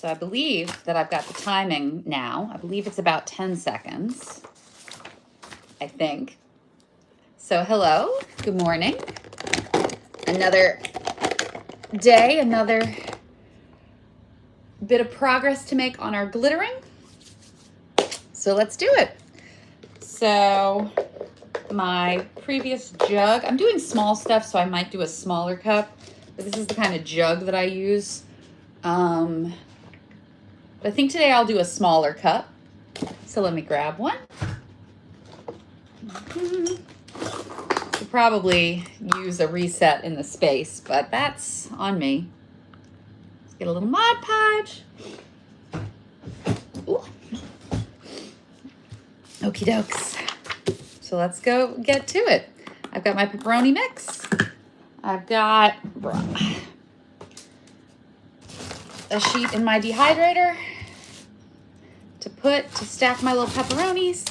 So I believe that I've got the timing now. I believe it's about 10 seconds, I think. So hello, good morning. Another day, another bit of progress to make on our glittering. So let's do it. So my previous jug, I'm doing small stuff, so I might do a smaller cup, but this is the kind of jug that I use. But I think today I'll do a smaller cup. So let me grab one. Could probably use a reset in the space, but that's on me. Let's get a little Mod Podge. Ooh. Okie dokes. So let's go get to it. I've got my pepperoni mix. I've got a sheet in my dehydrator to stack my little pepperonis.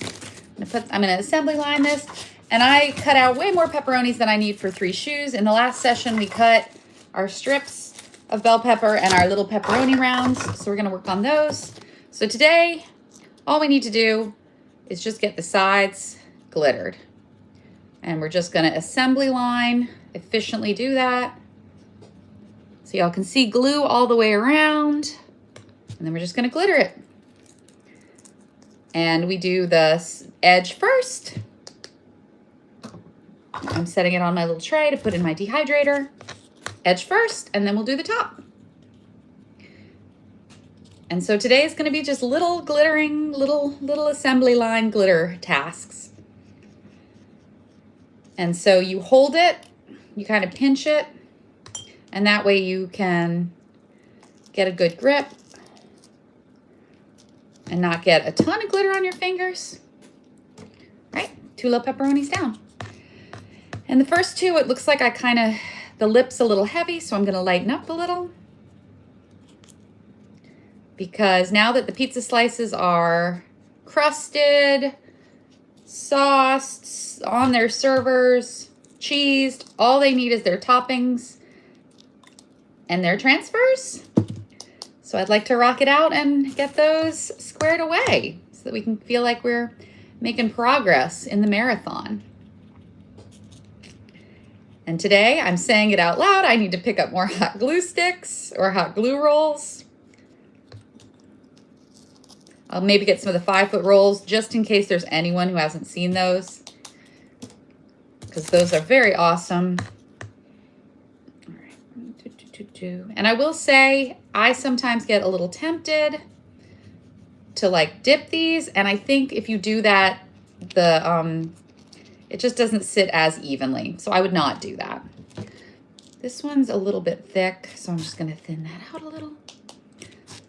I'm gonna assembly line this, and I cut out way more pepperonis than I need for 3 shoes. In the last session, we cut our strips of bell pepper and our little pepperoni rounds, so we're gonna work on those. So today, all we need to do is just get the sides glittered. And we're just gonna assembly line, efficiently do that. So y'all can see glue all the way around, and then we're just gonna glitter it. And we do the edge first. I'm setting it on my little tray to put in my dehydrator. Edge first, and then we'll do the top. And so today is gonna be just little glittering, little assembly line glitter tasks. And so you hold it, you kind of pinch it, and that way you can get a good grip and not get a ton of glitter on your fingers. Right, 2 little pepperonis down. And the first 2, it looks like the lip's a little heavy, so I'm gonna lighten up a little. Because now that the pizza slices are crusted, sauced, on their servers, cheesed, all they need is their toppings and their transfers. So I'd like to rock it out and get those squared away so that we can feel like we're making progress in the marathon. And today I'm saying it out loud, I need to pick up more hot glue sticks or hot glue rolls. I'll maybe get some of the 5-foot rolls just in case there's anyone who hasn't seen those, because those are very awesome. All right. And I will say, I sometimes get a little tempted to like dip these, and I think if you do that, it just doesn't sit as evenly. So I would not do that. This one's a little bit thick, so I'm just gonna thin that out a little.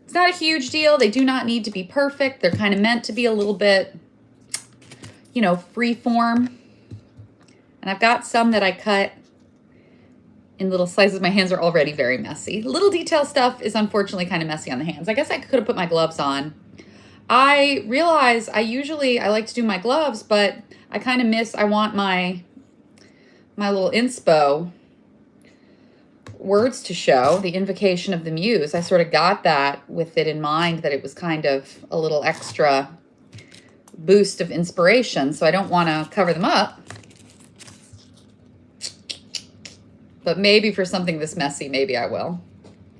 It's not a huge deal. They do not need to be perfect. They're kind of meant to be a little bit, you know, free form. And I've got some that I cut in little slices. My hands are already very messy. Little detail stuff is unfortunately kind of messy on the hands. I guess I could have put my gloves on. I realize I like to do my gloves, but I kind of miss, I want my little inspo words to show, the invocation of the muse. I sort of got that with it in mind, that it was kind of a little extra boost of inspiration. So I don't want to cover them up. But maybe for something this messy, maybe I will.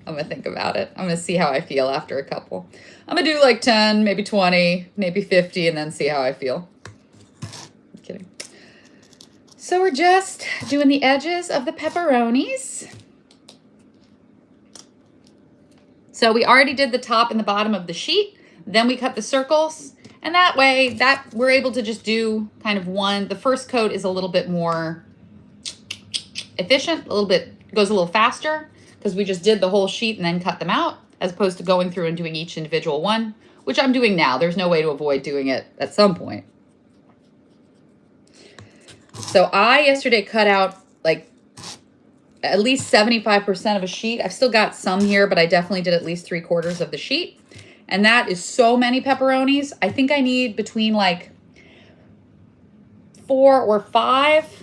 I'm going to think about it. I'm going to see how I feel after a couple. I'm going to do like 10, maybe 20, maybe 50, and then see how I feel. I'm kidding. So we're just doing the edges of the pepperonis. So we already did the top and the bottom of the sheet. Then we cut the circles. And that way, we're able to just do kind of one. The first coat is a little bit more efficient, goes a little faster, because we just did the whole sheet and then cut them out, as opposed to going through and doing each individual one, which I'm doing now. There's no way to avoid doing it at some point. So I yesterday cut out like at least 75% of a sheet. I've still got some here, but I definitely did at least 3/4 of the sheet. And that is so many pepperonis. I think I need between like 4 or 5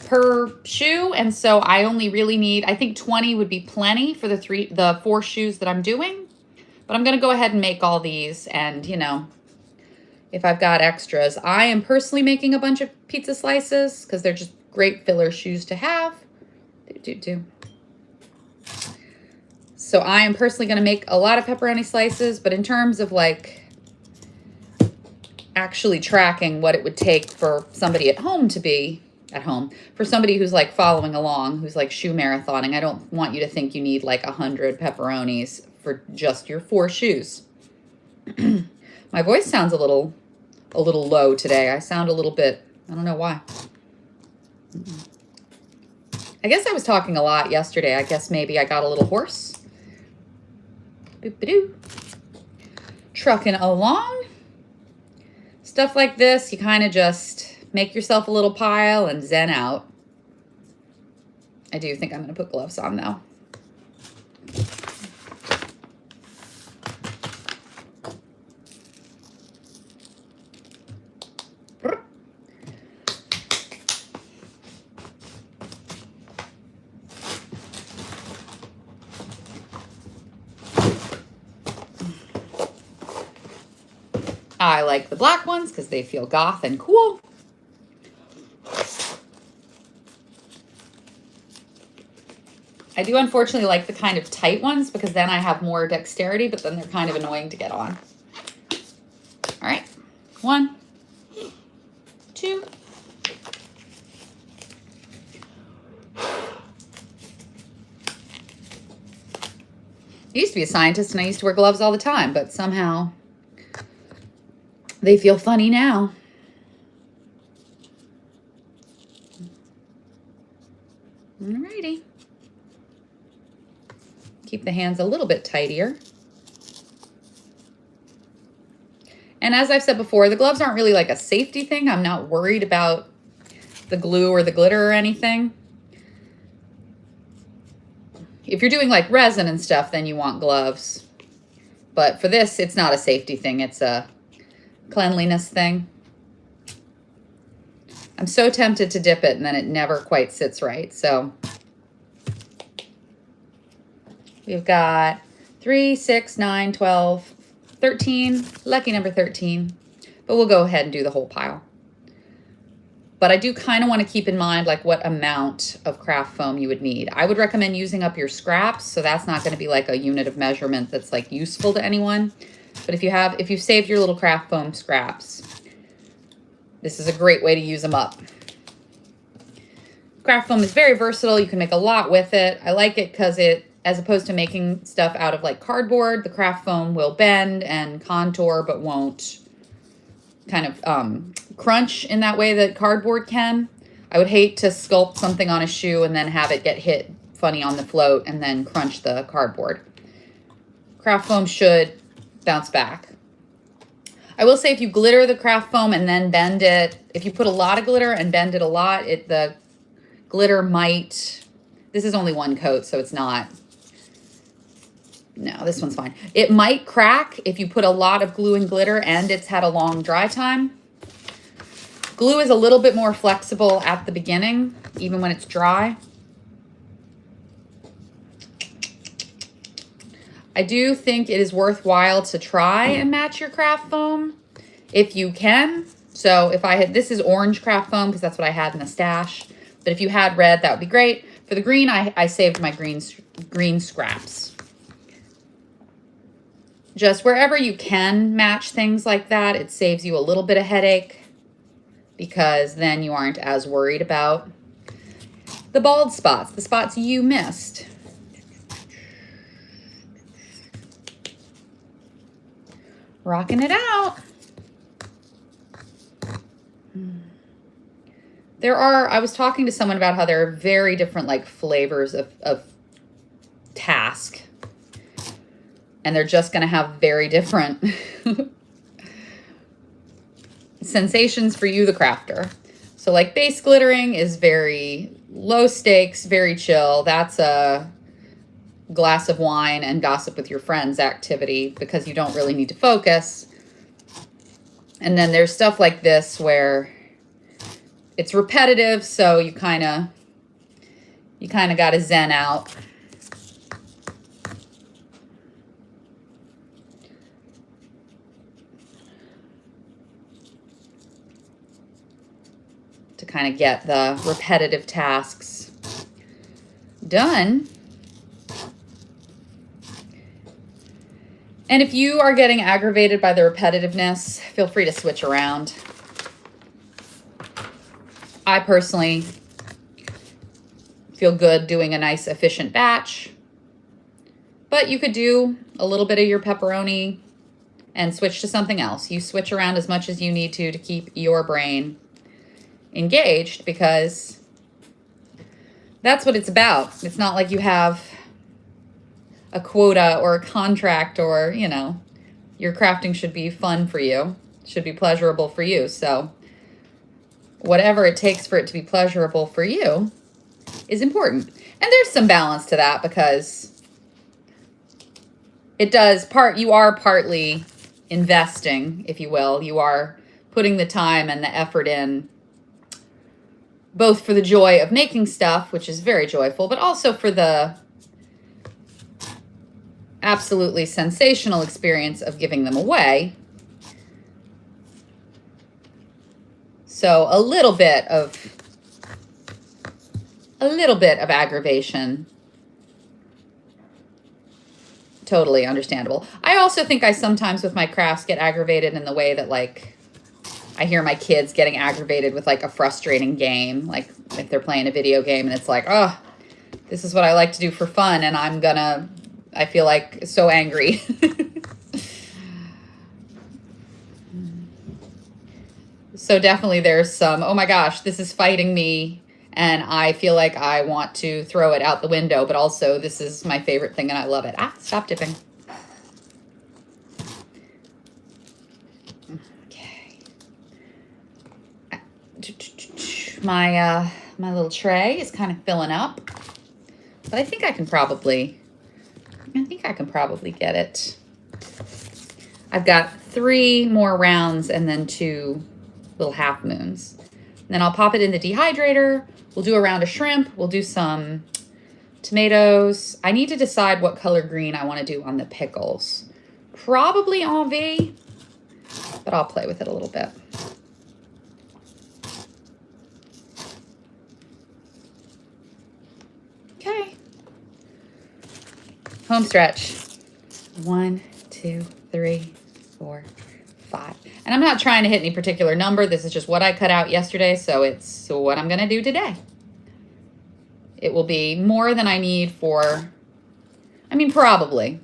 per shoe, and so I only really need, I think 20 would be plenty for the 4 shoes that I'm doing. But I'm going to go ahead and make all these, and you know, if I've got extras. I am personally making a bunch of pizza slices because they're just great filler shoes to have. So I am personally going to make a lot of pepperoni slices, but in terms of like actually tracking what it would take for somebody at home to be at home, for somebody who's like following along, who's like shoe marathoning, I don't want you to think you need like 100 pepperonis for just your 4 shoes. My voice sounds a little low today. I sound a little bit, I don't know why. I guess I was talking a lot yesterday. I guess maybe I got a little hoarse. Boop-a-doo. Trucking along. Stuff like this, you kind of just make yourself a little pile and zen out. I do think I'm going to put gloves on though. I like the black ones because they feel goth and cool. I do unfortunately like the kind of tight ones because then I have more dexterity, but then they're kind of annoying to get on. All right, 1, 2. I used to be a scientist and I used to wear gloves all the time, but somehow they feel funny now. Alrighty. Keep the hands a little bit tighter. And as I've said before, the gloves aren't really like a safety thing. I'm not worried about the glue or the glitter or anything. If you're doing like resin and stuff, then you want gloves. But for this, it's not a safety thing. It's a cleanliness thing. I'm so tempted to dip it and then it never quite sits right. So we've got 3, 6, 9, 12, 13, lucky number 13, but we'll go ahead and do the whole pile. But I do kind of want to keep in mind like what amount of craft foam you would need. I would recommend using up your scraps, so that's not going to be like a unit of measurement that's like useful to anyone. But if you've saved your little craft foam scraps, this is a great way to use them up. Craft foam is very versatile. You can make a lot with it. I like it because it, as opposed to making stuff out of like cardboard, the craft foam will bend and contour, but won't kind of crunch in that way that cardboard can. I would hate to sculpt something on a shoe and then have it get hit funny on the float and then crunch the cardboard. Craft foam should bounce back. I will say if you glitter the craft foam and then bend it, if you put a lot of glitter and bend it a lot, the glitter might, this is only 1 coat, so it's not, no, this one's fine. It might crack if you put a lot of glue and glitter and it's had a long dry time. Glue is a little bit more flexible at the beginning, even when it's dry. I do think it is worthwhile to try and match your craft foam if you can. So if I had, this is orange craft foam because that's what I had in the stash. But if you had red, that would be great. For the green, I saved my green scraps. Just wherever you can match things like that, it saves you a little bit of headache because then you aren't as worried about the bald spots, the spots you missed. Rocking it out. I was talking to someone about how there are very different like flavors of task. And they're just going to have very different sensations for you, the crafter. So like base glittering is very low stakes, very chill. That's a glass of wine and gossip with your friends activity because you don't really need to focus. And then there's stuff like this where it's repetitive, so you kind of got to zen out. To kind of get the repetitive tasks done. And if you are getting aggravated by the repetitiveness, feel free to switch around. I personally feel good doing a nice efficient batch, but you could do a little bit of your pepperoni and switch to something else. You switch around as much as you need to keep your brain engaged, because that's what it's about. It's not like you have a quota or a contract, or, you know, your crafting should be fun for you, should be pleasurable for you. So whatever it takes for it to be pleasurable for you is important. And there's some balance to that, because it does you are partly investing, if you will. You are putting the time and the effort in, both for the joy of making stuff, which is very joyful, but also for the absolutely sensational experience of giving them away. So a little bit of aggravation, totally understandable. I also think I sometimes with my crafts get aggravated in the way that, like, I hear my kids getting aggravated with like a frustrating game, like if they're playing a video game and it's like, oh, this is what I like to do for fun, and I feel like so angry. So definitely there's some, oh my gosh, this is fighting me, and I feel like I want to throw it out the window, but also this is my favorite thing and I love it. Ah, stop dipping. My little tray is kind of filling up, but I think I can probably get it. I've got 3 more rounds and then 2 little half moons. And then I'll pop it in the dehydrator. We'll do a round of shrimp. We'll do some tomatoes. I need to decide what color green I want to do on the pickles. Probably envie, but I'll play with it a little bit. Okay. Home stretch. 1, 2, 3, 4, 5. And I'm not trying to hit any particular number. This is just what I cut out yesterday, so it's what I'm going to do today. It will be more than I need for, I mean, probably.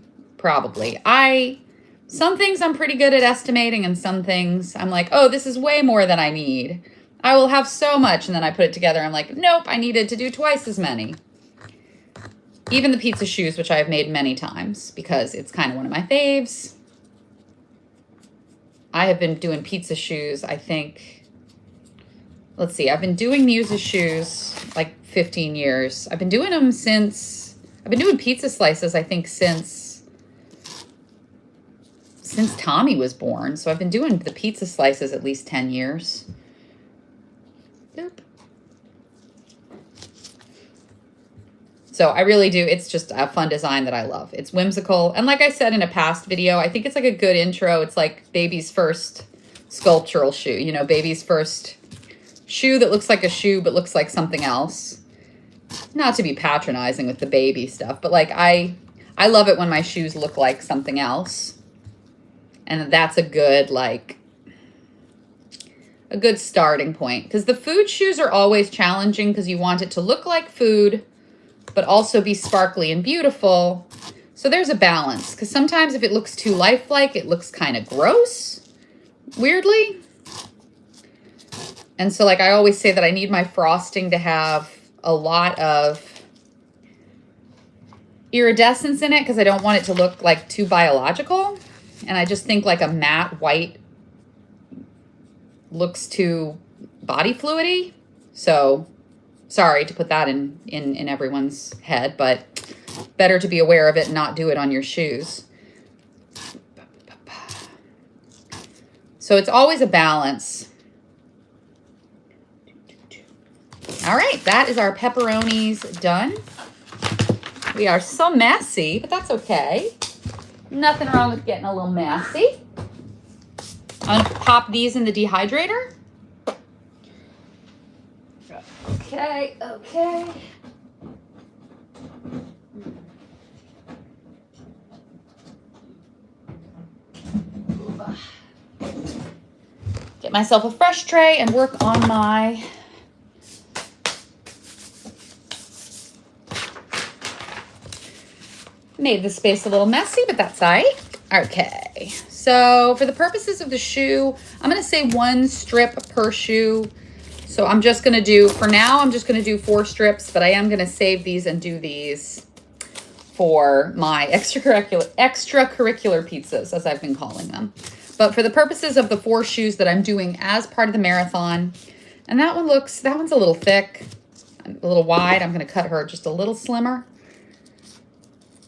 Some things I'm pretty good at estimating, and some things I'm like, oh, this is way more than I need. I will have so much, and then I put it together. I'm like, nope, I needed to do twice as many. Even the pizza shoes, which I have made many times because it's kind of one of my faves. I have been doing pizza shoes, I think, let's see, I've been doing Muse's shoes like 15 years. I've been doing pizza slices, I think, since Tommy was born. So I've been doing the pizza slices at least 10 years. Yep. So I really do. It's just a fun design that I love. It's whimsical. And like I said in a past video, I think it's like a good intro. It's like baby's first sculptural shoe, you know, baby's first shoe that looks like a shoe but looks like something else. Not to be patronizing with the baby stuff, but like I love it when my shoes look like something else. And that's a good, like, a good starting point. Because the food shoes are always challenging because you want it to look like food but also be sparkly and beautiful. So there's a balance, because sometimes if it looks too lifelike, it looks kind of gross, weirdly. And so, like, I always say that I need my frosting to have a lot of iridescence in it, because I don't want it to look like too biological. And I just think like a matte white looks too body fluidy. So sorry to put that in everyone's head, but better to be aware of it and not do it on your shoes. So it's always a balance. All right, that is our pepperonis done. We are so messy, but that's okay. Nothing wrong with getting a little messy. I'm gonna pop these in the dehydrator. Okay, okay. Get myself a fresh tray and work on my made the space a little messy, but that's all right. Okay, so for the purposes of the shoe, I'm gonna say 1 strip per shoe. So I'm just gonna do, for now, I'm just gonna do 4 strips, but I am gonna save these and do these for my extracurricular pizzas, as I've been calling them. But for the purposes of the 4 shoes that I'm doing as part of the marathon, and that one's a little thick, a little wide. I'm gonna cut her just a little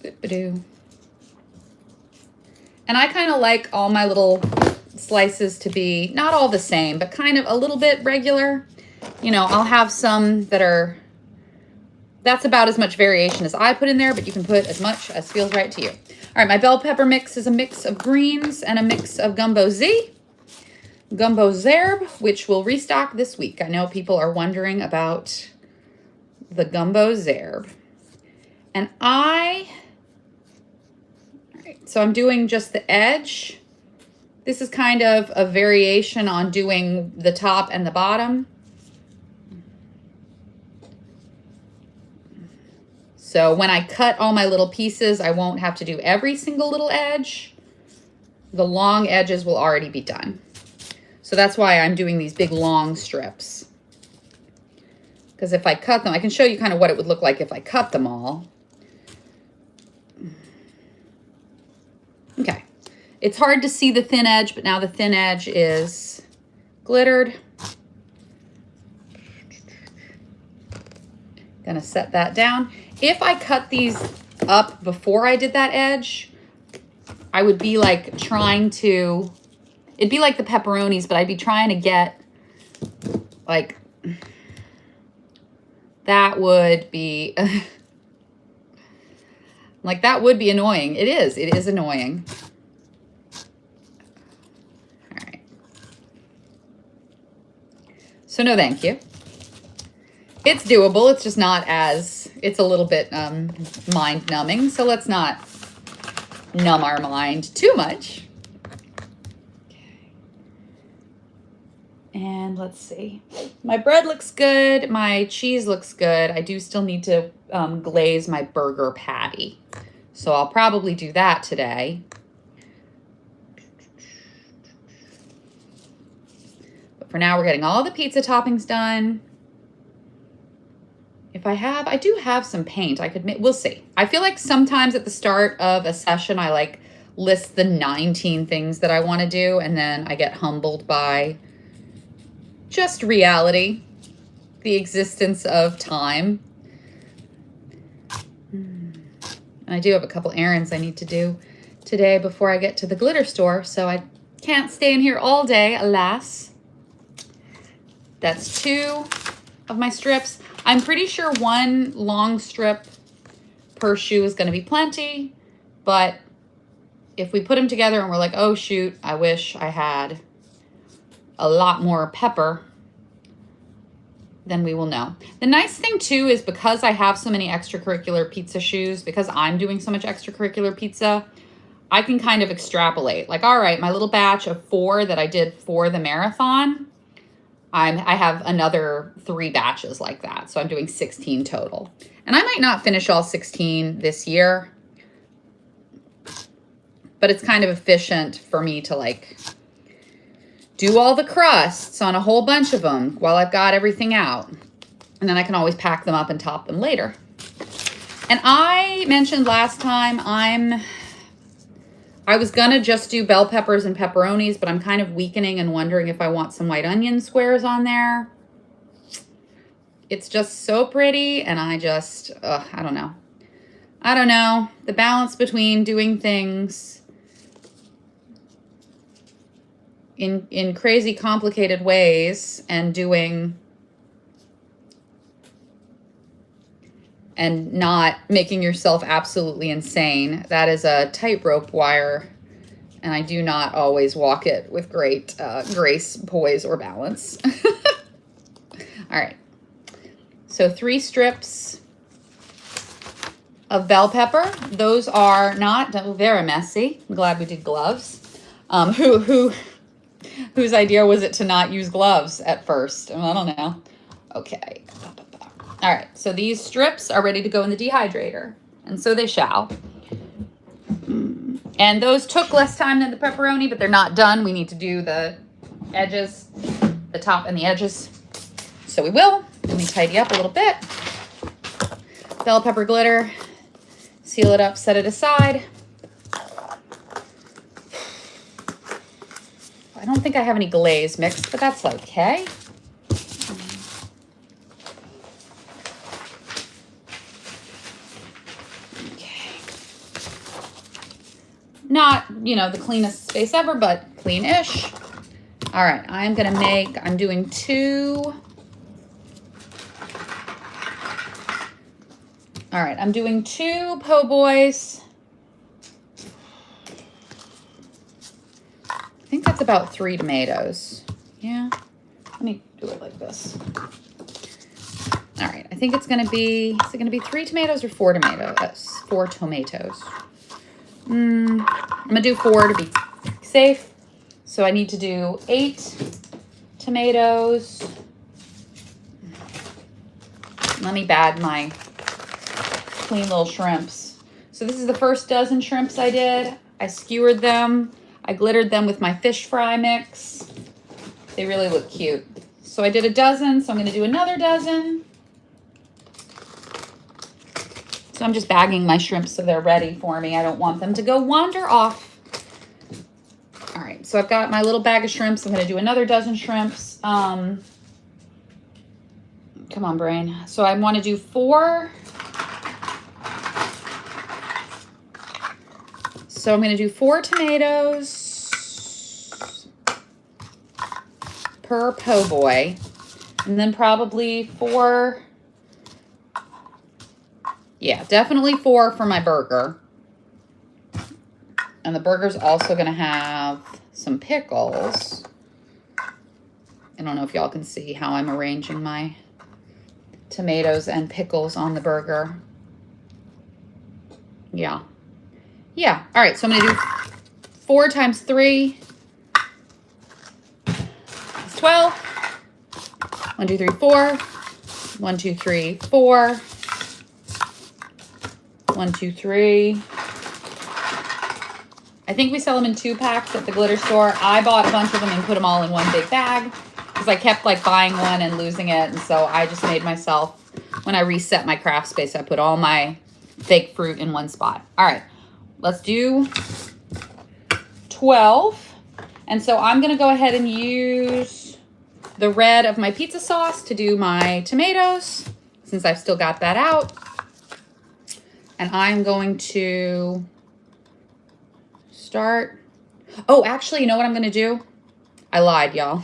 slimmer. And I kind of like all my little slices to be not all the same, but kind of a little bit regular. You know, I'll have some that are, that's about as much variation as I put in there, but you can put as much as feels right to you. All right, my bell pepper mix is a mix of greens and a mix of gumbo zerb, which will restock this week. I know people are wondering about the gumbo zerb. And so I'm doing just the edge. This is kind of a variation on doing the top and the bottom. So when I cut all my little pieces, I won't have to do every single little edge. The long edges will already be done. So that's why I'm doing these big long strips. Because if I cut them, I can show you kind of what it would look like if I cut them all. Okay, it's hard to see the thin edge, but now the thin edge is glittered. Gonna set that down. If I cut these up before I did that edge, I would be like trying to, it'd be like the pepperonis, but I'd be trying to get like, that would be, like that would be annoying. It is annoying. All right. So no, thank you. It's doable. It's just not as, it's a little bit mind numbing. So let's not numb our mind too much. Okay. And let's see. My bread looks good. My cheese looks good. I do still need to glaze my burger patty. So I'll probably do that today. But for now, we're getting all the pizza toppings done. If I do have some paint, I could make, we'll see. I feel like sometimes at the start of a session, I like list the 19 things that I want to do, and then I get humbled by just reality, the existence of time. And I do have a couple errands I need to do today before I get to the glitter store, so I can't stay in here all day, alas. That's 2 of my strips. I'm pretty sure 1 long strip per shoe is going to be plenty, but if we put them together and we're like, oh shoot, I wish I had a lot more pepper, then we will know. The nice thing too is because I have so many extracurricular pizza shoes, because I'm doing so much extracurricular pizza, I can kind of extrapolate. Like, all right, my little batch of 4 that I did for the marathon, I have another 3 batches like that. So I'm doing 16 total. And I might not finish all 16 this year, but it's kind of efficient for me to like do all the crusts on a whole bunch of them while I've got everything out. And then I can always pack them up and top them later. And I mentioned last time I was gonna just do bell peppers and pepperonis, but I'm kind of weakening and wondering if I want some white onion squares on there. It's just so pretty, and I just, I don't know. I don't know. The balance between doing things in crazy complicated ways and doing and not making yourself absolutely insane. That is a tightrope wire, and I do not always walk it with great grace, poise, or balance. All right, so 3 strips of bell pepper. Those are not very messy. I'm glad we did gloves. Whose idea was it to not use gloves at first? I don't know. Okay. All right, so these strips are ready to go in the dehydrator, and so they shall. And those took less time than the pepperoni, but they're not done. We need to do the edges, the top and the edges. So we will. Let me tidy up a little bit. Bell pepper glitter. Seal it up, set it aside. I don't think I have any glaze mixed, but that's okay. Not, you know, the cleanest space ever, but clean-ish. All right, I'm doing 2. All right, I'm doing 2 po' boys. I think that's about 3 tomatoes. Yeah, let me do it like this. All right, I think it's gonna be, is it gonna be 3 tomatoes or 4 tomatoes? 4 tomatoes. I'm gonna do 4 to be safe. So I need to do 8 tomatoes. Let me bag my clean little shrimps. So this is the first dozen shrimps I did. I skewered them. I glittered them with my fish fry mix. They really look cute. So I did a dozen, so I'm gonna do another dozen. So I'm just bagging my shrimps so they're ready for me. I don't want them to go wander off. All right, so I've got my little bag of shrimps. I'm gonna do another dozen shrimps. Come on, brain. So I wanna do 4. So I'm gonna do 4 tomatoes per po' boy. And then probably 4, yeah, definitely 4 for my burger. And the burger's also gonna have some pickles. I don't know if y'all can see how I'm arranging my tomatoes and pickles on the burger. Yeah. Yeah, all right, so I'm gonna do 4 times 3. It's 12. 1, 2, 3, 4. 1, 2, 3, 4. 1, 2, 3. I think we sell them in 2-packs at the glitter store. I bought a bunch of them and put them all in one big bag because I kept like buying one and losing it. And so I just made myself, when I reset my craft space, I put all my fake fruit in one spot. All right, let's do 12. And so I'm gonna go ahead and use the red of my pizza sauce to do my tomatoes since I've still got that out. And I'm going to start. Oh, actually, you know what I'm going to do? I lied, y'all.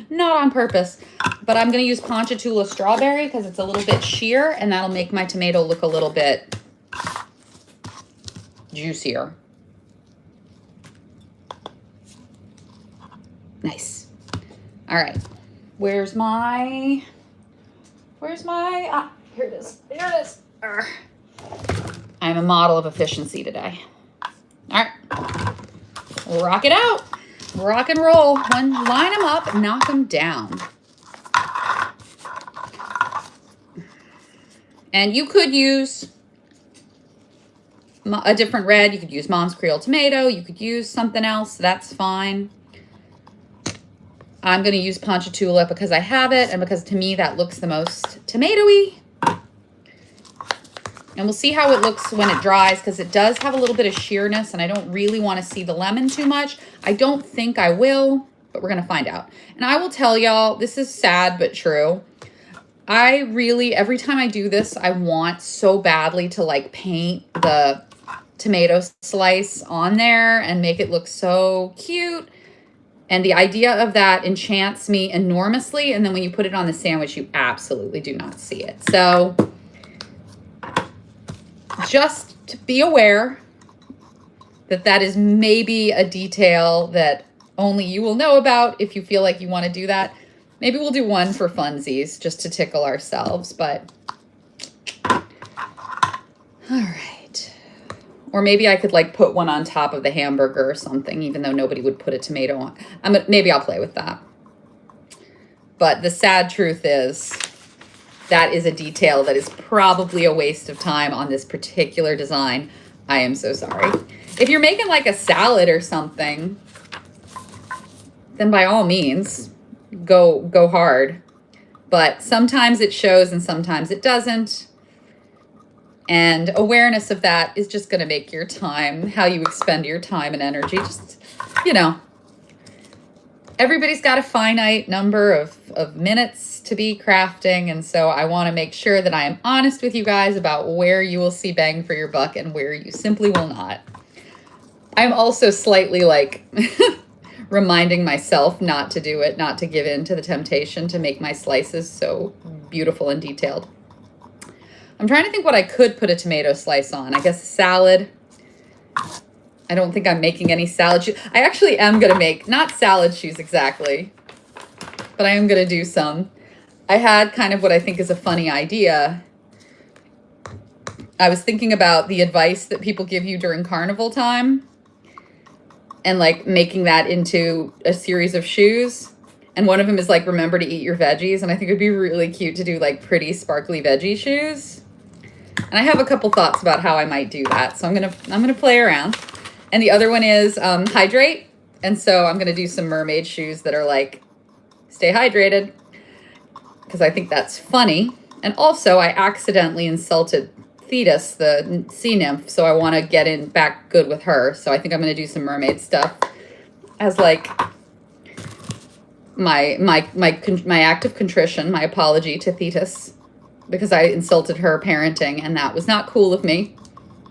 Not on purpose. But I'm going to use Ponchatoula strawberry because it's a little bit sheer, and that'll make my tomato look a little bit juicier. Nice. All right. Where's my, here it is. There it is. I'm a model of efficiency today. All right. Rock it out. Rock and roll. Line them up, knock them down. And you could use a different red. You could use Mom's Creole tomato. You could use something else. That's fine. I'm going to use Ponchatoula because I have it and because to me that looks the most tomatoey. And we'll see how it looks when it dries because it does have a little bit of sheerness and I don't really want to see the lemon too much. I don't think I will, but we're going to find out. And I will tell y'all, this is sad but true. I really, every time I do this, I want so badly to like paint the tomato slice on there and make it look so cute. And the idea of that enchants me enormously. And then when you put it on the sandwich, you absolutely do not see it. So just to be aware that that is maybe a detail that only you will know about if you feel like you want to do that. Maybe we'll do one for funsies just to tickle ourselves, but all right. Or maybe I could like put one on top of the hamburger or something, even though nobody would put a tomato on. Maybe I'll play with that. But the sad truth is that is a detail that is probably a waste of time on this particular design. I am so sorry. If you're making like a salad or something, then by all means, go hard. But sometimes it shows and sometimes it doesn't. And awareness of that is just going to make your time, how you expend your time and energy, just, you know, everybody's got a finite number of minutes to be crafting. And so I want to make sure that I am honest with you guys about where you will see bang for your buck and where you simply will not. I'm also slightly like reminding myself not to do it, not to give in to the temptation to make my slices so beautiful and detailed. I'm trying to think what I could put a tomato slice on. I guess salad. I don't think I'm making any salad shoes. I actually am going to make, not salad shoes exactly, but I am going to do some. I had kind of what I think is a funny idea. I was thinking about the advice that people give you during carnival time and like making that into a series of shoes. And one of them is like, remember to eat your veggies. And I think it'd be really cute to do like pretty sparkly veggie shoes. And I have a couple thoughts about how I might do that. So I'm gonna play around. And the other one is hydrate. And so I'm gonna do some mermaid shoes that are like, stay hydrated. Because I think that's funny. And also I accidentally insulted Thetis, the sea nymph. So I want to get in back good with her. So I think I'm gonna do some mermaid stuff as like my act of contrition, my apology to Thetis. Because I insulted her parenting, and that was not cool of me.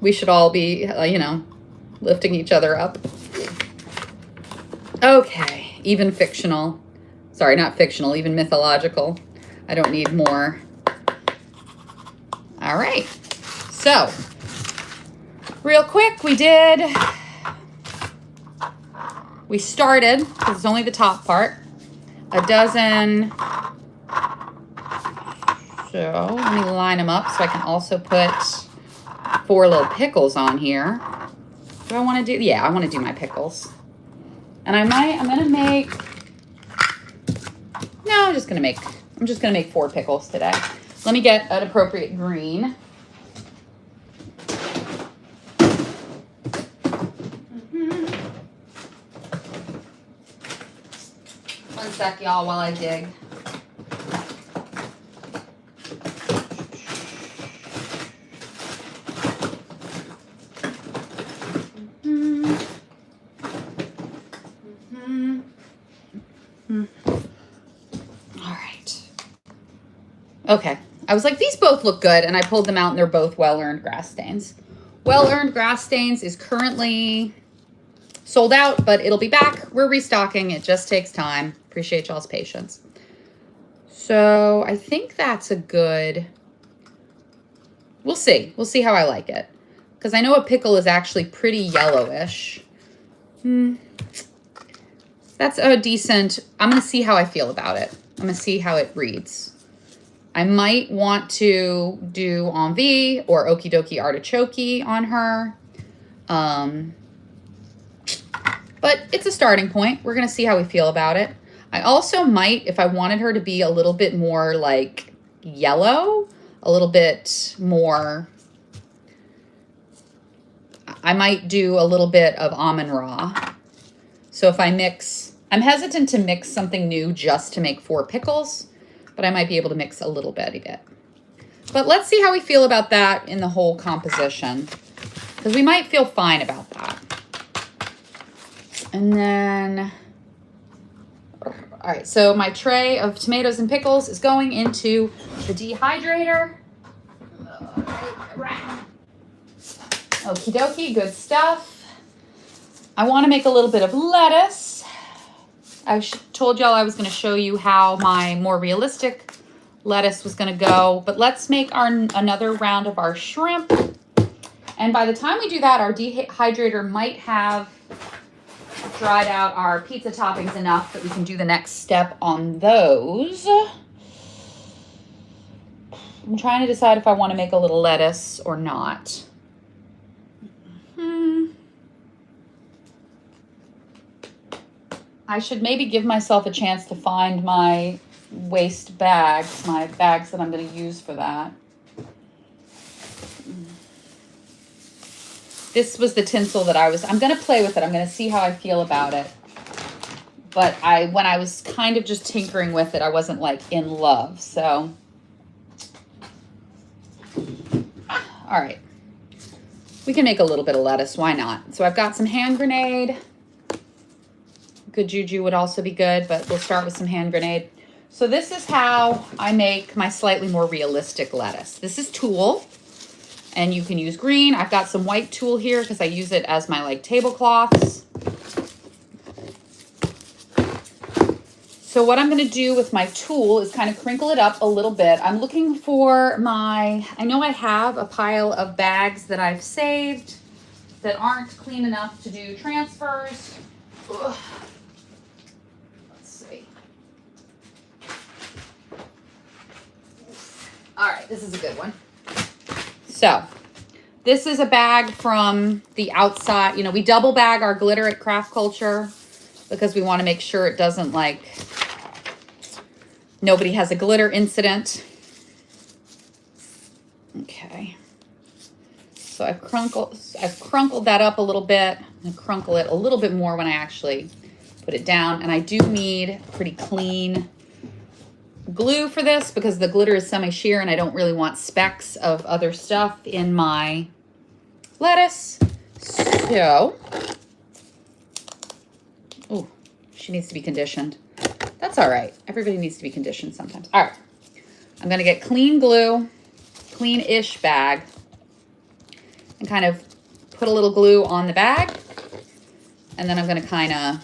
We should all be, you know, lifting each other up. Okay, even fictional. Sorry, not fictional, even mythological. I don't need more. All right. So, real quick, we started, because it's only the top part, a dozen. So let me line them up so I can also put 4 little pickles on here. Do I want to do? Yeah, I want to do my pickles. And I'm going to make, no, I'm just going to make 4 pickles today. Let me get an appropriate green. One sec, y'all, while I dig. Okay, I was like, these both look good, and I pulled them out, and they're both well-earned grass stains. Well-earned grass stains is currently sold out, but it'll be back. We're restocking. It just takes time. Appreciate y'all's patience. So I think that's a good, we'll see. We'll see how I like it. Because I know a pickle is actually pretty yellowish. That's a decent, I'm going to see how I feel about it. I'm going to see how it reads. I might want to do envie or okie dokie artichoke on her. But it's a starting point. We're going to see how we feel about it. I also might, if I wanted her to be a little bit more like yellow, a little bit more, I might do a little bit of almond raw. So if I mix, I'm hesitant to mix something new just to make 4 pickles. But I might be able to mix a little bit. But let's see how we feel about that in the whole composition. Because we might feel fine about that. And then, all right, so my tray of tomatoes and pickles is going into the dehydrator. Okie dokie, good stuff. I want to make a little bit of lettuce. I told y'all I was going to show you how my more realistic lettuce was going to go. But let's make another round of our shrimp. And by the time we do that, our dehydrator might have dried out our pizza toppings enough that we can do the next step on those. I'm trying to decide if I want to make a little lettuce or not. I should maybe give myself a chance to find my waste bags, my bags that I'm going to use for that. This was the tinsel that I'm going to play with it. I'm going to see how I feel about it. But when I was kind of just tinkering with it, I wasn't like in love. So, all right. We can make a little bit of lettuce. Why not? So I've got some hand grenade. Good juju would also be good, but we'll start with some hand grenade. So this is how I make my slightly more realistic lettuce. This is tulle, and you can use green. I've got some white tulle here because I use it as my like tablecloths. So what I'm going to do with my tulle is kind of crinkle it up a little bit. I'm looking for I know I have a pile of bags that I've saved that aren't clean enough to do transfers. Ugh. All right, this is a good one. So this is a bag from the outside. You know, we double bag our glitter at Craft Culture because we want to make sure it doesn't nobody has a glitter incident. Okay. So I've crunkled that up a little bit. I'm gonna crunkle it a little bit more when I actually put it down. And I do need pretty clean glue for this because the glitter is semi-sheer and I don't really want specks of other stuff in my lettuce. So, oh, she needs to be conditioned. That's all right. Everybody needs to be conditioned sometimes. All right. I'm going to get clean glue, clean-ish bag, and kind of put a little glue on the bag. And then I'm going to kind of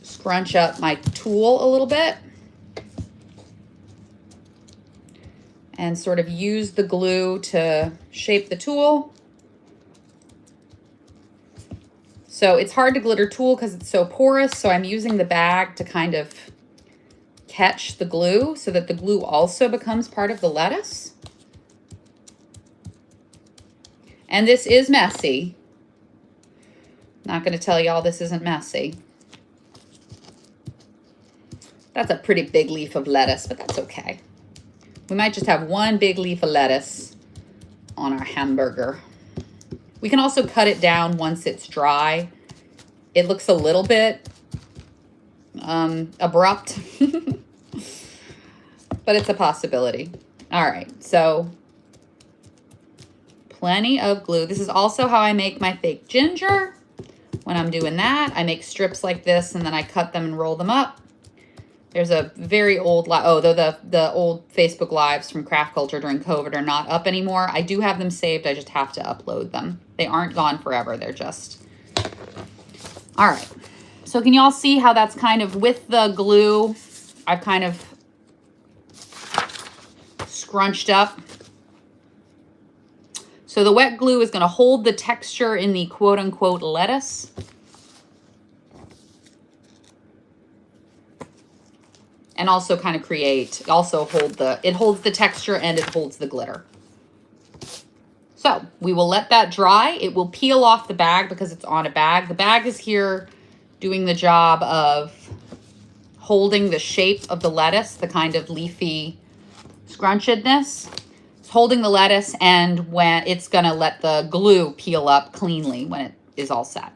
scrunch up my tulle a little bit and sort of use the glue to shape the tulle. So it's hard to glitter tulle because it's so porous, so I'm using the bag to kind of catch the glue so that the glue also becomes part of the lettuce. And this is messy. Not going to tell y'all this isn't messy. That's a pretty big leaf of lettuce, but that's okay. We might just have one big leaf of lettuce on our hamburger. We can also cut it down once it's dry. It looks a little bit abrupt, but it's a possibility. All right, so plenty of glue. This is also how I make my fake ginger. When I'm doing that, I make strips like this and then I cut them and roll them up. There's a very old, the old Facebook Lives from Craft Culture during COVID are not up anymore. I do have them saved. I just have to upload them. They aren't gone forever. They're just, all right. So can y'all see how that's kind of with the glue, I've kind of scrunched up. So the wet glue is going to hold the texture in the quote unquote lettuce. And also kind of it holds the texture and it holds the glitter. So we will let that dry. It will peel off the bag because it's on a bag. The bag is here doing the job of holding the shape of the lettuce, the kind of leafy scrunchedness. It's holding the lettuce, and when it's going to let the glue peel up cleanly when it is all set.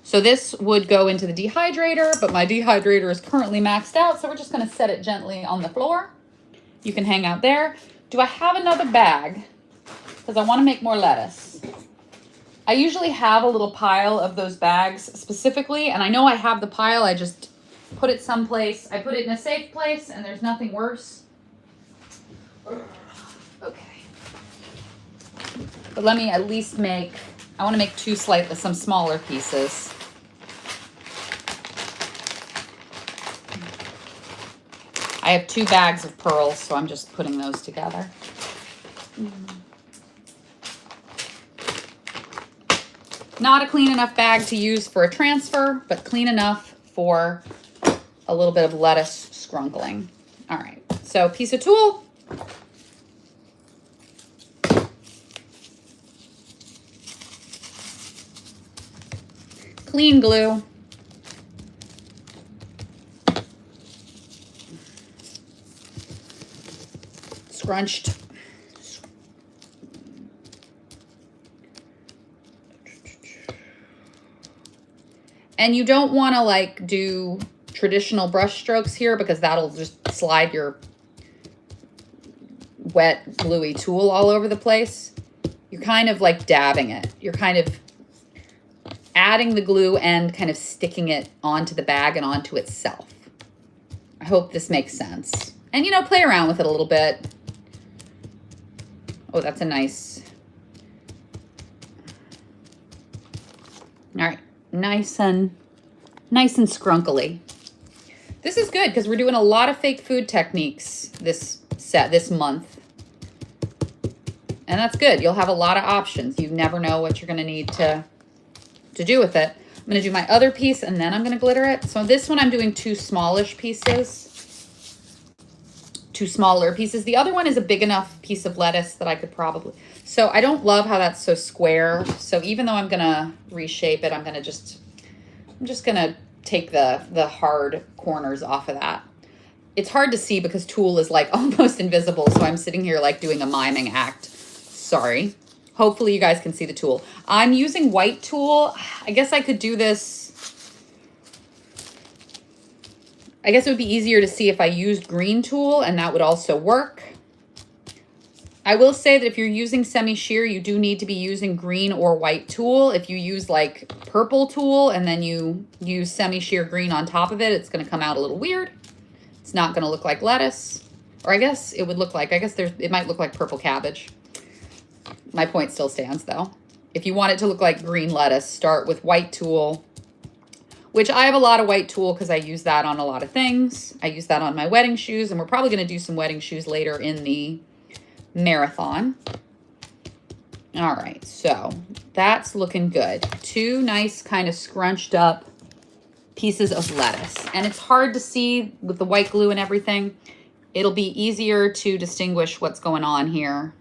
So this would go into the dehydrator, but my dehydrator is currently maxed out, so we're just going to set it gently on the floor. You can hang out there. Do I have another bag? Because I want to make more lettuce. I usually have a little pile of those bags specifically, and I know I have the pile. I just put it someplace. I put it in a safe place, and there's nothing worse. Okay. But let me at least I want to make some smaller pieces. I have 2 bags of pearls, so I'm just putting those together. Not a clean enough bag to use for a transfer, but clean enough for a little bit of lettuce scrunkling. All right, so piece of tulle. Clean glue. Scrunched. And you don't want to like do traditional brush strokes here because that'll just slide your wet gluey tool all over the place. You're kind of like dabbing it. You're kind of adding the glue and kind of sticking it onto the bag and onto itself. I hope this makes sense. And, you know, play around with it a little bit. Oh, that's a nice. All right. Nice and scrunkly. This is good because we're doing a lot of fake food techniques this month. And that's good. You'll have a lot of options. You never know what you're going to need to do with it. I'm going to do my other piece and then I'm going to glitter it. So this one I'm doing two smaller pieces. The other one is a big enough piece of lettuce that I could probably... So I don't love how that's so square. So even though I'm going to reshape it, I'm just going to take the hard corners off of that. It's hard to see because tulle is like almost invisible. So I'm sitting here like doing a miming act. Sorry. Hopefully you guys can see the tulle. I'm using white tulle. I guess I could do this. I guess it would be easier to see if I used green tulle, and that would also work. I will say that if you're using semi-sheer, you do need to be using green or white tulle. If you use like purple tulle and then you use semi-sheer green on top of it, it's going to come out a little weird. It's not going to look like lettuce. Or I guess it would look like, it might look like purple cabbage. My point still stands though. If you want it to look like green lettuce, start with white tulle, which I have a lot of white tulle because I use that on a lot of things. I use that on my wedding shoes, and we're probably going to do some wedding shoes later in the marathon. All right, so that's looking good. Two nice kind of scrunched up pieces of lettuce. And it's hard to see with the white glue and everything. It'll be easier to distinguish what's going on here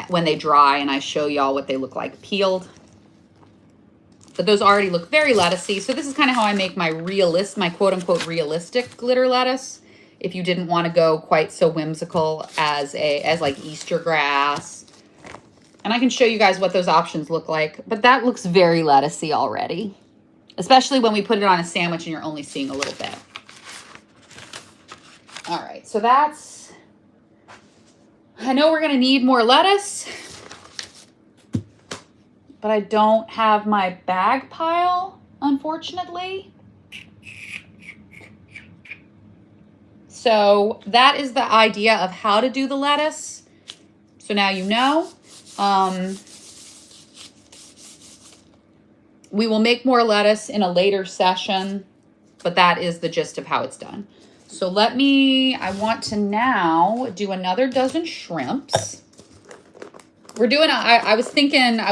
when they dry and I show y'all what they look like peeled. But those already look very lettucey. So this is kind of how I make my quote-unquote realistic glitter lettuce. If you didn't want to go quite so whimsical as like Easter grass. And I can show you guys what those options look like. But that looks very lettucey already. Especially when we put it on a sandwich and you're only seeing a little bit. All right, so that's... I know we're going to need more lettuce. But I don't have my bag pile, unfortunately. So that is the idea of how to do the lettuce. So now you know. We will make more lettuce in a later session, but that is the gist of how it's done. So I want to now do another dozen shrimps. We're doing, I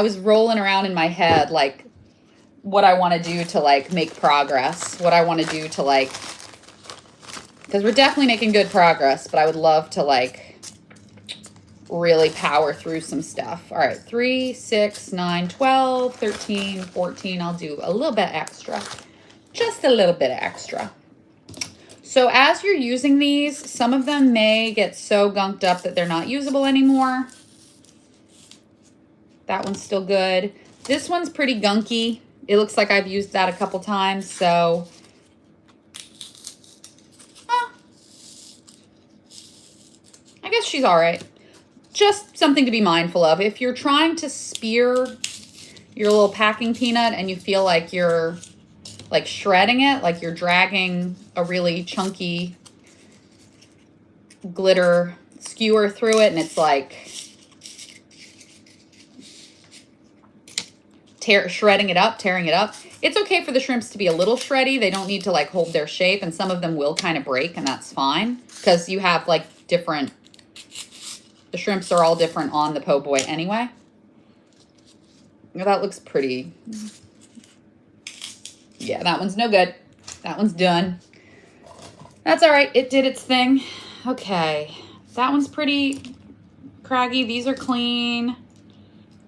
was rolling around in my head, like, what I want to do to, like, make progress. What I want to do to, like, because we're definitely making good progress, but I would love to, like, really power through some stuff. All right, 3, 6, 9, 12, 13, 14. I'll do a little bit extra. Just a little bit extra. So as you're using these, some of them may get so gunked up that they're not usable anymore. That one's still good. This one's pretty gunky. It looks like I've used that a couple times, so... I guess she's all right. Just something to be mindful of. If you're trying to spear your little packing peanut and you feel like you're like shredding it, like you're dragging a really chunky glitter skewer through it and it's like tearing it up. It's okay for the shrimps to be a little shreddy. They don't need to like hold their shape, and some of them will kind of break, and that's fine because you have like the shrimps are all different on the po' boy anyway. That looks pretty. Yeah, that one's no good. That one's done. That's all right. It did its thing. Okay. That one's pretty craggy. These are clean.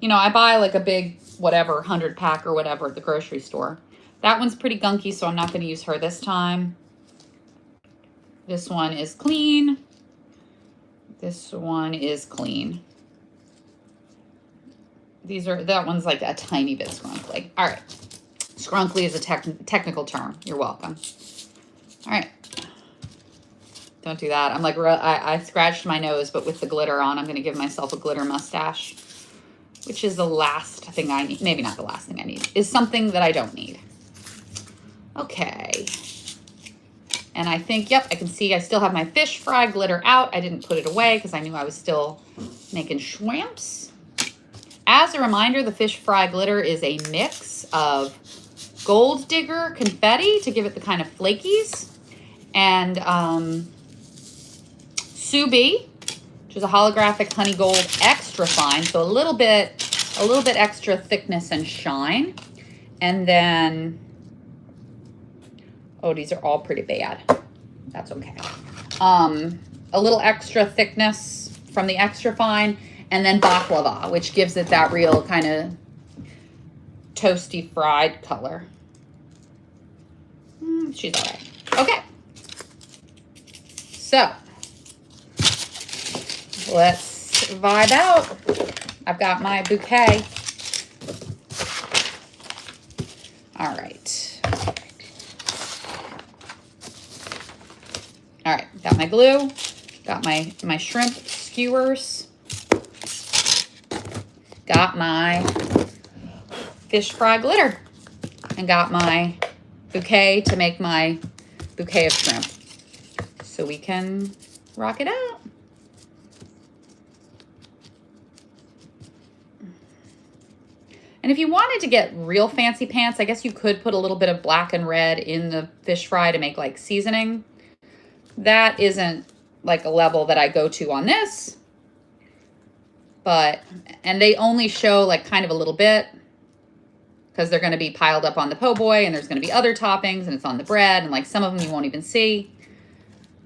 You know, I buy like a big whatever 100 pack or whatever at the grocery store. That one's pretty gunky, so I'm not going to use her this time. This one is clean. This one is clean. That one's like a tiny bit scrunkly. All right. Scrunkly is a technical term. You're welcome. All right. Don't do that. I'm like, I scratched my nose, but with the glitter on, I'm going to give myself a glitter mustache, which is the last thing I need. Maybe not the last thing I need. Is something that I don't need. Okay. And I think, yep, I can see I still have my fish fry glitter out. I didn't put it away because I knew I was still making shrimps. As a reminder, the fish fry glitter is a mix of Gold Digger confetti to give it the kind of flakies, and Sous Bee, which is a holographic honey gold extra fine, so a little bit extra thickness and shine. And then, oh, these are all pretty bad. That's okay. A little extra thickness from the extra fine, and then baklava, which gives it that real kind of toasty fried color. She's all right. Okay. So, let's vibe out. I've got my bouquet. All right. All right, got my glue, got my shrimp skewers, got my fish fry glitter, and got my bouquet to make my bouquet of shrimp. So we can rock it out. And if you wanted to get real fancy pants, I guess you could put a little bit of black and red in the fish fry to make like seasoning. That isn't like a level that I go to on this. And they only show like kind of a little bit because they're going to be piled up on the po' boy, and there's going to be other toppings, and it's on the bread, and like some of them you won't even see.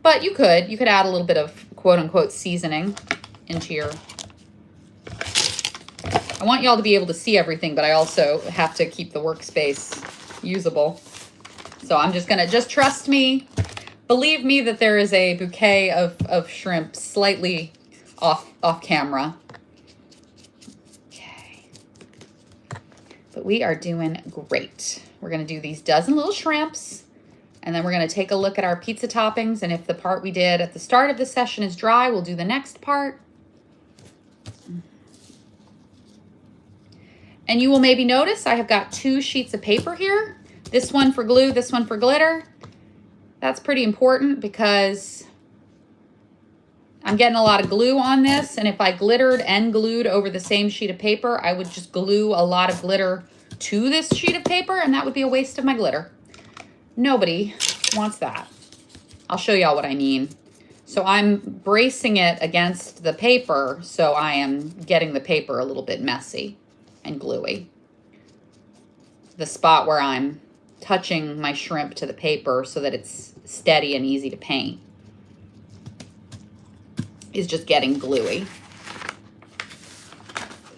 But you could add a little bit of quote unquote seasoning into your. I want y'all to be able to see everything, but I also have to keep the workspace usable. So I'm just going to, just trust me. Believe me that there is a bouquet of shrimp slightly off camera. Okay. But we are doing great. We're going to do these dozen little shrimps, and then we're going to take a look at our pizza toppings, and if the part we did at the start of the session is dry, we'll do the next part. And you will maybe notice I have got 2 sheets of paper here. This one for glue, this one for glitter. That's pretty important because I'm getting a lot of glue on this, and if I glittered and glued over the same sheet of paper, I would just glue a lot of glitter to this sheet of paper, and that would be a waste of my glitter. Nobody wants that. I'll show y'all what I mean. So I'm bracing it against the paper, so I am getting the paper a little bit messy and gluey. The spot where I'm touching my shrimp to the paper so that it's steady and easy to paint is just getting gluey.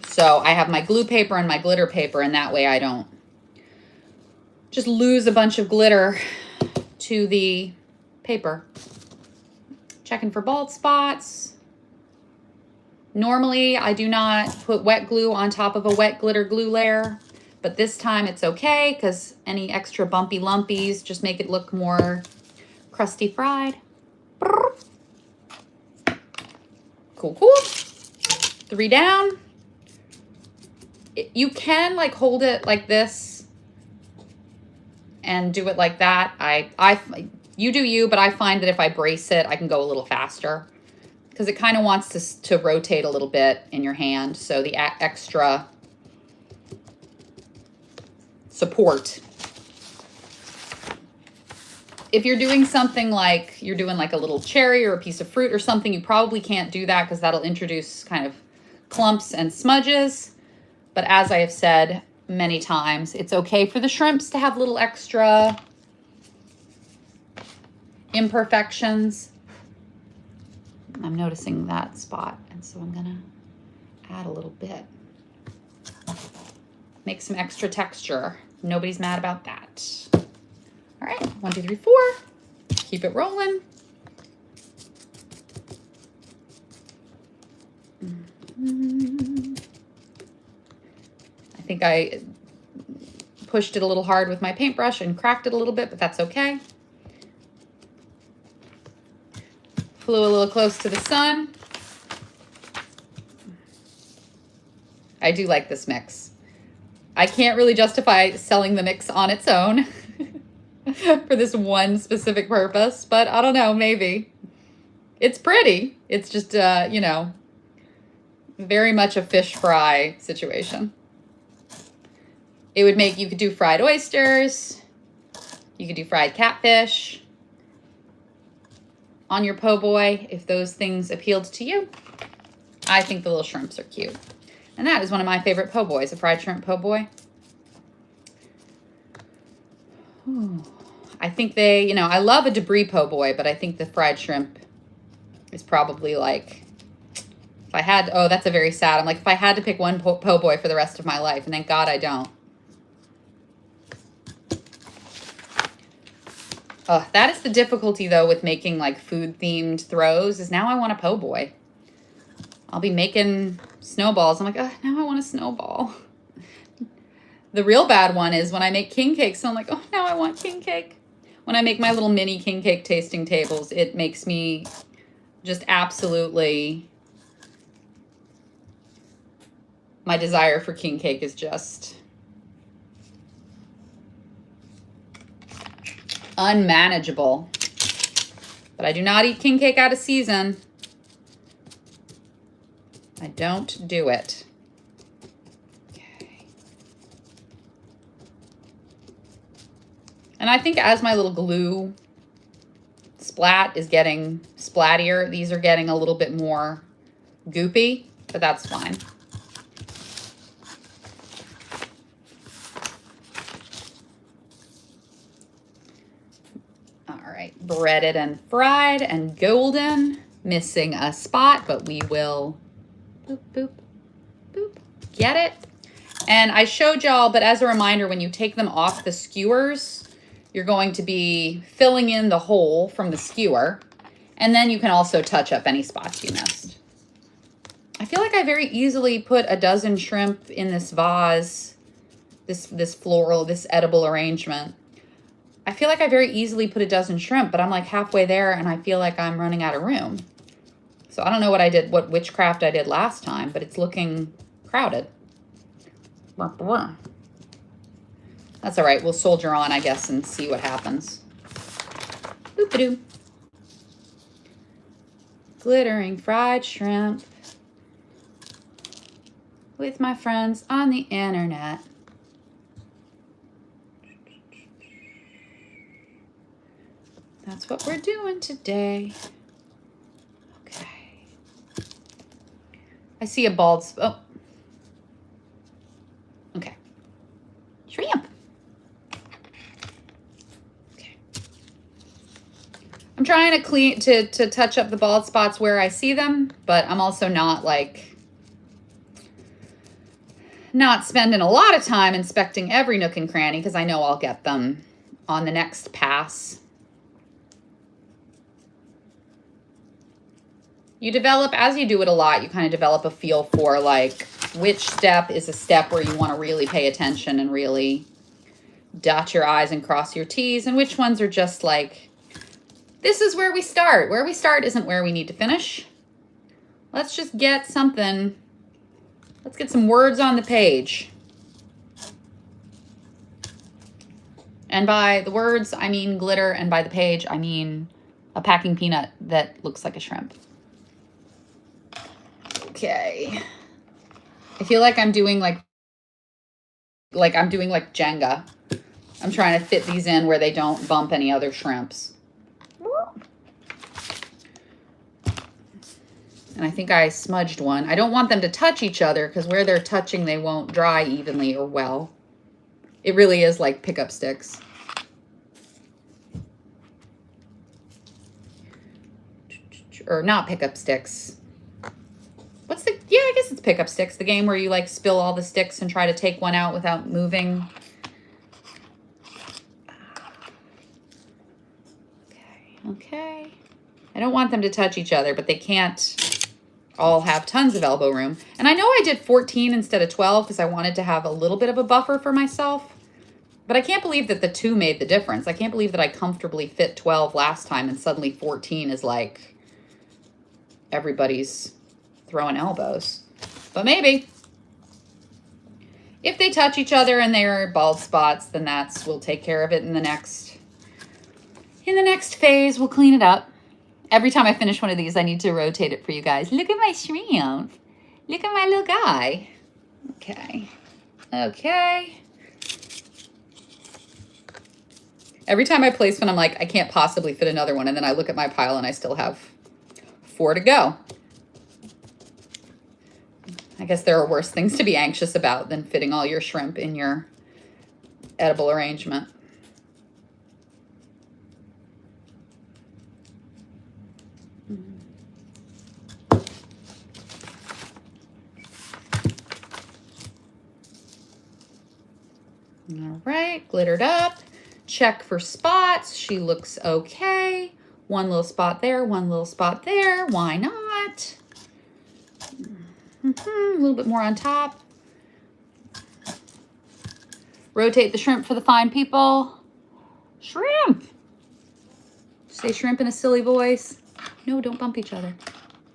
So I have my glue paper and my glitter paper, and that way I don't just lose a bunch of glitter to the paper. Checking for bald spots. Normally, I do not put wet glue on top of a wet glitter glue layer, but this time it's okay because any extra bumpy lumpies just make it look more crusty fried. Cool, cool. 3 down. You can like hold it like this and do it like that. You do you, but I find that if I brace it, I can go a little faster because it kind of wants to rotate a little bit in your hand. So the extra support. If you're doing something like you're doing like a little cherry or a piece of fruit or something, you probably can't do that because that'll introduce kind of clumps and smudges. But as I have said many times, it's okay for the shrimps to have little extra imperfections. I'm noticing that spot, and so I'm gonna add a little bit. Make some extra texture. Nobody's mad about that. All right, 1, 2, 3, 4. Keep it rolling. I think I pushed it a little hard with my paintbrush and cracked it a little bit, but that's okay. Flew a little close to the sun. I do like this mix. I can't really justify selling the mix on its own for this one specific purpose, but I don't know, maybe. It's pretty. It's just, you know, very much a fish fry situation. It would make, you could do fried oysters. You could do fried catfish on your po' boy if those things appealed to you. I think the little shrimps are cute. And that is one of my favorite po' boys, a fried shrimp po' boy. Ooh. I think they, you know, I love a debris po' boy, but I think the fried shrimp is probably like, if I had, oh, that's a very sad. I'm like, if I had to pick one po' boy for the rest of my life, and thank God I don't. Oh, that is the difficulty, though, with making, like, food-themed throws, is now I want a po' boy. I'll be making snowballs. I'm like, oh, now I want a snowball. The real bad one is when I make king cakes, so I'm like, oh, now I want king cake. When I make my little mini king cake tasting tables, it makes me just absolutely... My desire for king cake is just... unmanageable. But I do not eat king cake out of season. I don't do it. Okay. And I think as my little glue splat is getting splattier, these are getting a little bit more goopy, but that's fine. Breaded and fried and golden. Missing a spot, but we will boop, boop, boop. Get it? And I showed y'all, but as a reminder, when you take them off the skewers, you're going to be filling in the hole from the skewer. And then you can also touch up any spots you missed. I feel like I very easily put a dozen shrimp in this vase, this floral, this edible arrangement. I feel like I very easily put a dozen shrimp, but I'm like halfway there and I feel like I'm running out of room. So I don't know what I did, what witchcraft I did last time, but it's looking crowded. That's all right. We'll soldier on, I guess, and see what happens. Boop-a-doo. Glittering fried shrimp with my friends on the internet. That's what we're doing today. Okay. I see a bald oh. Okay. Shrimp. Okay. I'm trying to clean to touch up the bald spots where I see them, but I'm also not spending a lot of time inspecting every nook and cranny because I know I'll get them on the next pass. You develop, as you do it a lot, you kind of develop a feel for like which step is a step where you want to really pay attention and really dot your I's and cross your T's, and which ones are just like, this is where we start. Where we start isn't where we need to finish. Let's just get something, let's get some words on the page. And by the words, I mean glitter, and by the page, I mean a packing peanut that looks like a shrimp. Okay. I feel like I'm doing like I'm doing like Jenga. I'm trying to fit these in where they don't bump any other shrimps. And I think I smudged one. I don't want them to touch each other because where they're touching, they won't dry evenly or well. It really is like pickup sticks. Or not pickup sticks. What's the, yeah, I guess it's pickup sticks. The game where you like spill all the sticks and try to take one out without moving. Okay. I don't want them to touch each other, but they can't all have tons of elbow room. And I know I did 14 instead of 12 because I wanted to have a little bit of a buffer for myself. But I can't believe that the 2 made the difference. I can't believe that I comfortably fit 12 last time and suddenly 14 is like everybody's throwing elbows. But maybe. If they touch each other and they're bald spots, then we'll take care of it in the next phase. We'll clean it up. Every time I finish one of these, I need to rotate it for you guys. Look at my shrimp. Look at my little guy. Okay. Okay. Every time I place one, I'm like, I can't possibly fit another one. And then I look at my pile and I still have 4 to go. I guess there are worse things to be anxious about than fitting all your shrimp in your edible arrangement. All right, glittered up. Check for spots. She looks okay. One little spot there, one little spot there. Why not? A little bit more on top. Rotate the shrimp for the fine people. Shrimp! Say shrimp in a silly voice. No, don't bump each other.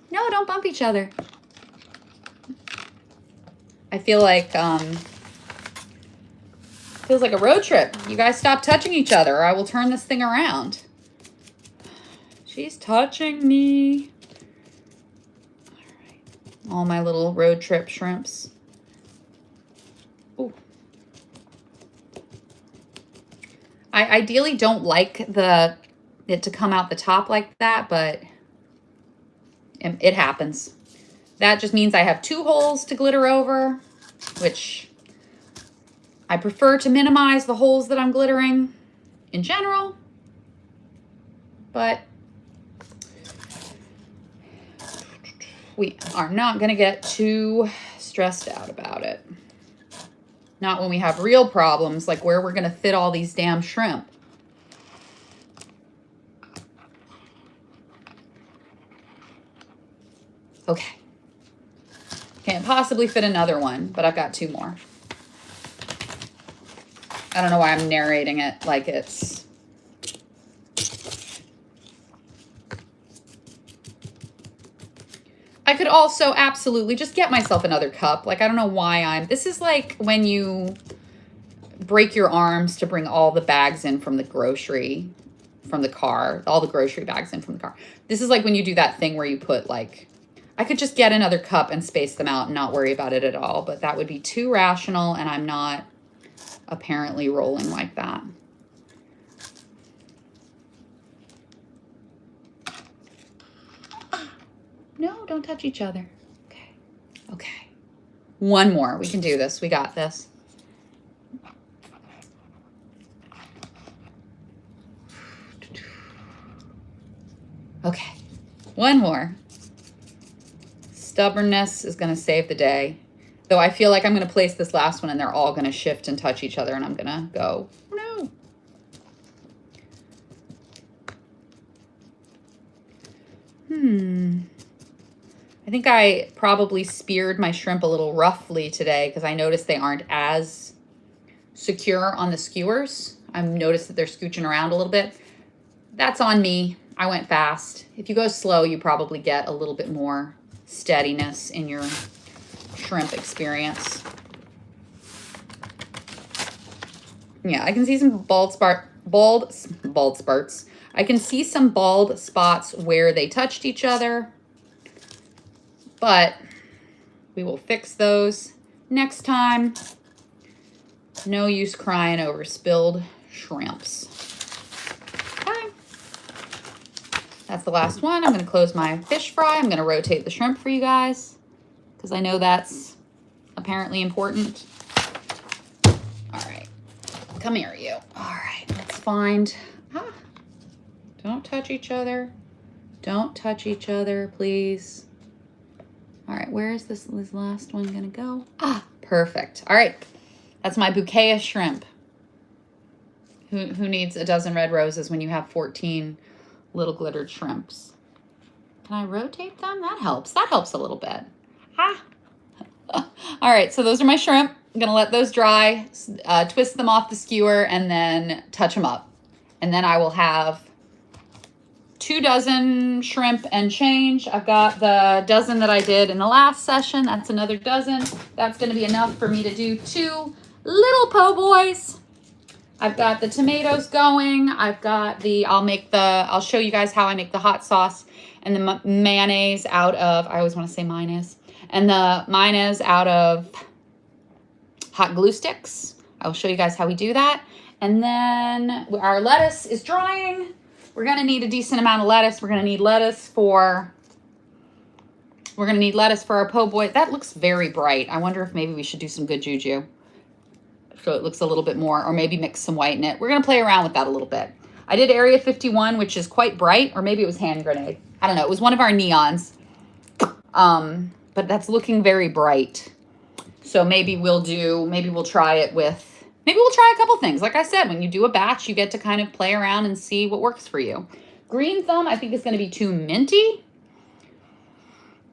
No, don't bump each other. I feel like, feels like a road trip. You guys stop touching each other or I will turn this thing around. She's touching me. All right. All my little road trip shrimps. Ooh. I ideally don't like it to come out the top like that, but it happens. That just means I have 2 holes to glitter over, which I prefer to minimize the holes that I'm glittering in general, but we are not going to get too stressed out about it. Not when we have real problems like where we're going to fit all these damn shrimp. Okay. Can't possibly fit another one, but I've got 2 more. I don't know why I'm narrating it like it's... I could also absolutely just get myself another cup. Like, I don't know why this is like when you break your arms to bring all the bags in from the grocery, from the car, all the grocery bags in from the car. This is like when you do that thing where you put like, I could just get another cup and space them out and not worry about it at all, but that would be too rational and I'm not apparently rolling like that. No, don't touch each other. Okay. Okay. One more. We can do this. We got this. Okay. One more. Stubbornness is going to save the day. Though I feel like I'm going to place this last one and they're all going to shift and touch each other and I'm going to go, no. I think I probably speared my shrimp a little roughly today because I noticed they aren't as secure on the skewers. I've noticed that they're scooching around a little bit. That's on me. I went fast. If you go slow, you probably get a little bit more steadiness in your shrimp experience. Yeah, I can see some bald spurts. I can see some bald spots where they touched each other, but we will fix those next time. No use crying over spilled shrimps. Okay. That's the last one. I'm going to close my fish fry. I'm going to rotate the shrimp for you guys because I know that's apparently important. All right. Come here, you. All right. Let's find... Don't touch each other. Don't touch each other, please. All right. Where is this last one going to go? Perfect. All right. That's my bouquet of shrimp. Who needs a dozen red roses when you have 14 little glittered shrimps? Can I rotate them? That helps. That helps a little bit. All right, so those are my shrimp. I'm going to let those dry, twist them off the skewer, and then touch them up. And then I will have 2 dozen shrimp and change. I've got the dozen that I did in the last session. That's another dozen. That's going to be enough for me to do 2 little po' boys. I've got the tomatoes going. I've got I'll show you guys how I make the hot sauce and the mayonnaise out of, I always want to say mayonnaise, and the mayonnaise out of hot glue sticks. I will show you guys how we do that. And then our lettuce is drying. We're going to need a decent amount of lettuce. We're going to need lettuce for our po' boy. That looks very bright. I wonder if maybe we should do some good juju, so it looks a little bit more, or maybe mix some white in it. We're going to play around with that a little bit. I did Area 51, which is quite bright, or maybe it was hand grenade. I don't know. It was one of our neons. But that's looking very bright. So maybe we'll try it with, maybe we'll try a couple things. Like I said, when you do a batch, you get to kind of play around and see what works for you. Green thumb, I think is going to be too minty.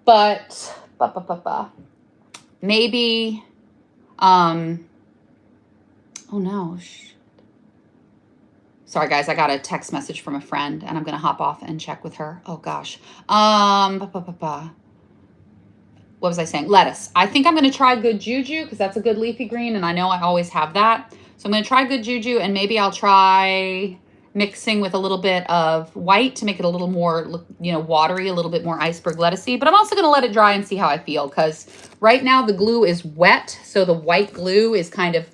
But, maybe, oh no. Sorry guys, I got a text message from a friend and I'm going to hop off and check with her. Oh gosh. What was I saying? Lettuce. I think I'm going to try Good Juju because that's a good leafy green and I know I always have that. So I'm going to try Good Juju and maybe I'll try mixing with a little bit of white to make it a little more, watery, a little bit more iceberg lettucey. But I'm also going to let it dry and see how I feel because right now the glue is wet. So the white glue is kind of,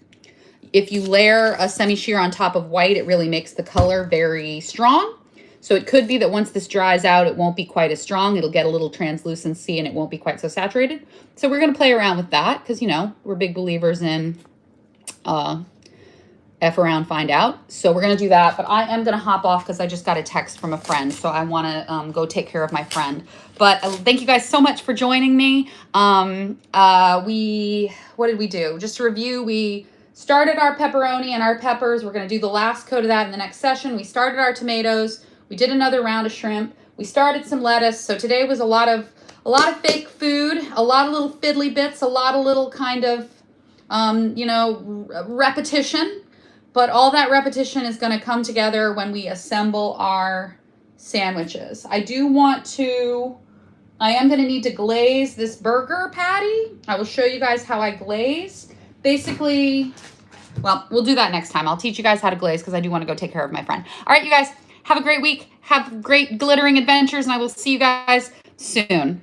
if you layer a semi-sheer on top of white, it really makes the color very strong. So it could be that once this dries out, it won't be quite as strong. It'll get a little translucency and it won't be quite so saturated. So we're going to play around with that because, we're big believers in F around, find out. So we're going to do that. But I am going to hop off because I just got a text from a friend. So I want to go take care of my friend. But thank you guys so much for joining me. What did we do? Just to review, we started our pepperoni and our peppers. We're going to do the last coat of that in the next session. We started our tomatoes. We did another round of shrimp. We started some lettuce. So today was a lot of fake food, a lot of little fiddly bits, a lot of little kind of, repetition. But all that repetition is going to come together when we assemble our sandwiches. I am going to need to glaze this burger patty. I will show you guys how I glaze. Basically, well, we'll do that next time. I'll teach you guys how to glaze because I do want to go take care of my friend. All right, you guys, have a great week. Have great glittering adventures, and I will see you guys soon.